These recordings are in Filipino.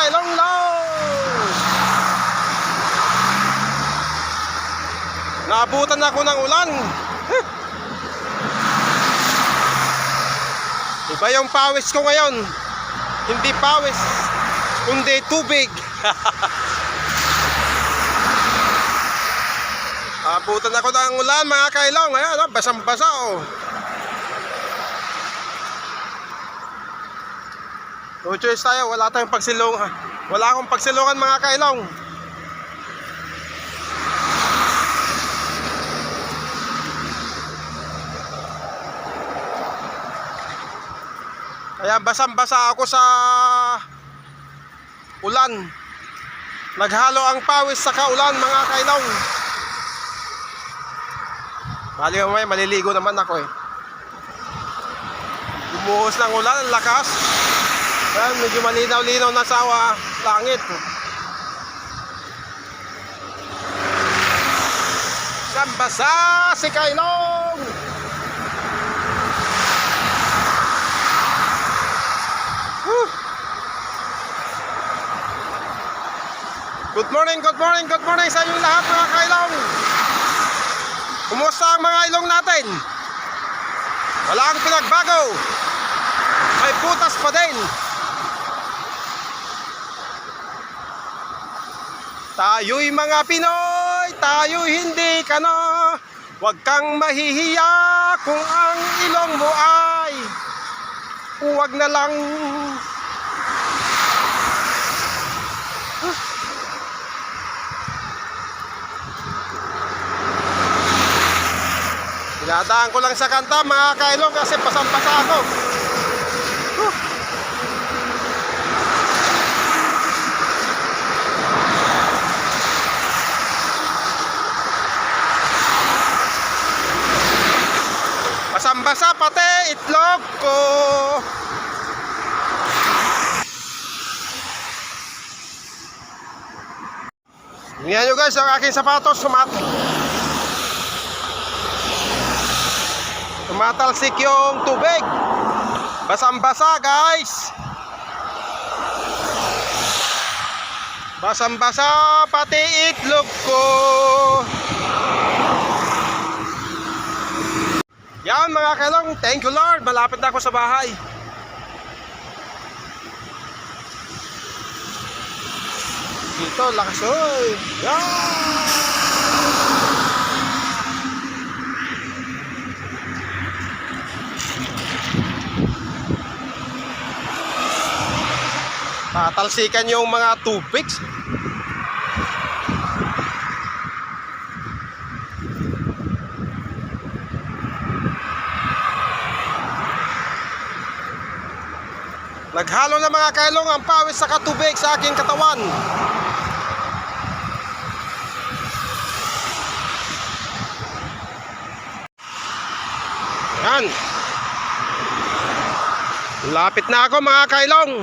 kailong lows. Naabutan ako ng ulan. Iba yung pawis ko ngayon. Hindi pawis, kundi tubig. Abutan ako ng ulan mga kailong. Ayan, basang-basa oh. No choice tayo, wala tayong pagsilungan. Wala akong pagsilungan mga kailong. Kaya basang-basa ako sa ulan. Naghalo ang pawis sa kaulan mga kailong. Bali may maliligo naman ako eh. Bumuhos ng ulan, ang lakas. Ayan, medyo malinaw-linaw na sa langit. Basang-basa si kailong. Good morning, good morning, good morning sa inyong lahat mga kailong. Kumusta ang mga ilong natin? Wala ang pinagbago. May putas pa din. Tayo'y mga Pinoy, tayo'y hindi ka na. Huwag kang mahihiya kung ang ilong mo ay huwag na lang. Dinadaan ko lang sa kanta mga kailong kasi pasang-pasa ako. Pasang-basa pati itlog ko. Tingnan nyo guys ang aking sapatos tumatalsik yung tubig. Basang-basa guys. Basang-basa pati itlog ko. Yan mga kailong, thank you Lord. Malapit na ako sa bahay. Dito, lakas oy. Yan. Tatalsikan yung mga tubig. Naghalo na mga kailong ang pawis sa katubig sa aking katawan. Yan. Lapit na ako mga kailong.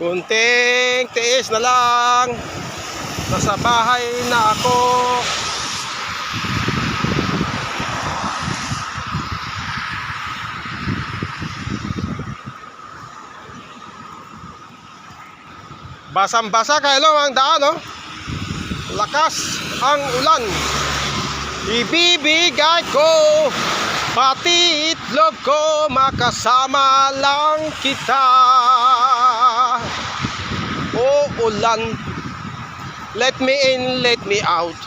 Kunting tiis na lang. Nasa bahay na ako. Basang-basa kailong ang daan oh. Lakas ang ulan. Ibibigay ko pati itlog ko, makasama lang kita. O ulan, let me in, let me out.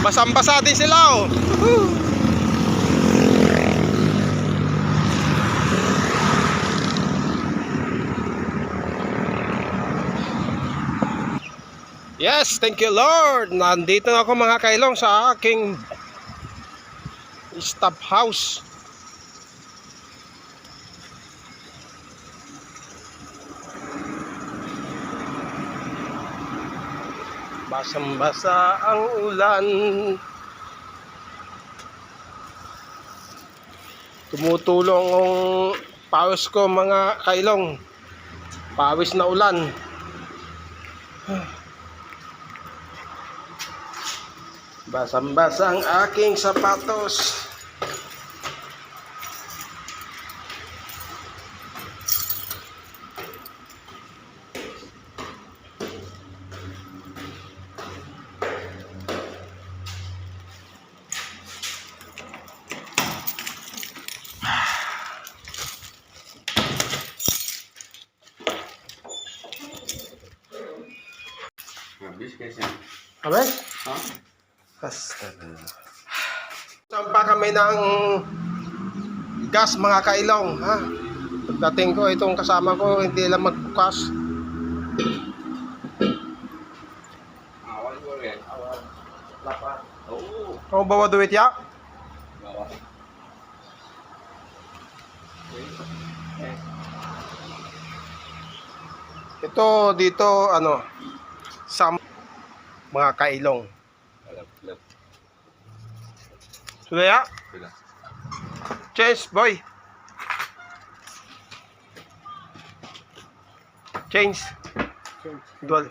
Basang-basa din sila oh. Yes, thank you Lord. Nandito na ako mga kailong sa aking stop house. Basang-basa ang ulan. Tumutulong ang pawis ko mga kailong. Pawis na ulan. Basang-basa ang aking sapatos. Habis kaysa. Amen? Ha? Sampa kami ng gas mga kailong. Ha? Pagdating ko, itong kasama ko, hindi lang magbukas. Awal ko rin. Awal. Lapa. Oo. Kung bawa duwit ya? Bawa. Ito dito, ano, sa mga kailong. Lap. Sudaya? Sila. Change, boy. Change. Dual.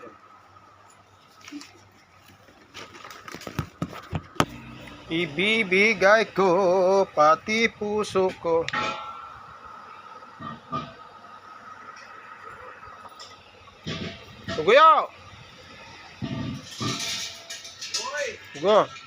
Ibibigay ko pati puso ko. Tuguyo! Tugo.